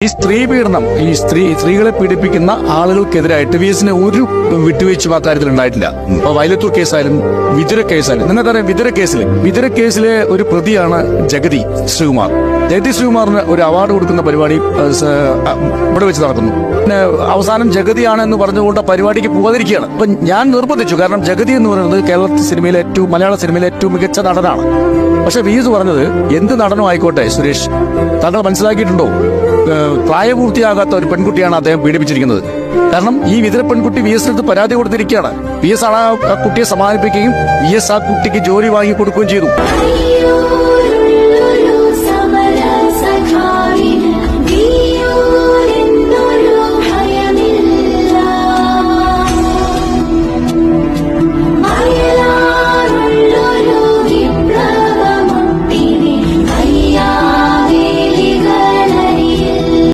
ഈ സ്ത്രീ പീഡനം, സ്ത്രീകളെ പീഡിപ്പിക്കുന്ന ആളുകൾക്കെതിരായിട്ട് VS-ന് ഒരു വിട്ടുവീഴ്ച ആ കാര്യത്തിൽ ഉണ്ടായിട്ടില്ല. അപ്പൊ വയലത്തൂർ കേസായാലും വിതുര കേസായാലും, നിങ്ങൾക്കറിയാം വിതുര കേസിലെ ഒരു പ്രതിയാണ് ജഗതി ശ്രീകുമാറിന് ഒരു അവാർഡ് കൊടുക്കുന്ന പരിപാടി ഇവിടെ വെച്ച് നടക്കുന്നു. പിന്നെ അവസാനം ജഗതിയാണ് എന്ന് പറഞ്ഞുകൊണ്ട് പരിപാടിക്ക് പോകാതിരിക്കുകയാണ്. അപ്പൊ ഞാൻ നിർബന്ധിച്ചു, കാരണം ജഗതി എന്ന് പറയുന്നത് മലയാള സിനിമയിലെ ഏറ്റവും മികച്ച നടനാണ്. പക്ഷെ VS പറഞ്ഞത് എന്ത് നടനും ആയിക്കോട്ടെ സുരേഷ്, താങ്കൾ മനസ്സിലാക്കിയിട്ടുണ്ടോ, പ്രായപൂർത്തിയാകാത്ത ഒരു പെൺകുട്ടിയാണ് അദ്ദേഹം പീഡിപ്പിച്ചിരിക്കുന്നത്. കാരണം ഈ വിതുര പെൺകുട്ടി VS-ന് പരാതി കൊടുത്തിരിക്കുകയാണ്. VS ആണ് ആ കുട്ടിയെ സമാധാനിപ്പിക്കുകയും VS ആ കുട്ടിക്ക് ജോലി വാങ്ങി കൊടുക്കുകയും ചെയ്തു.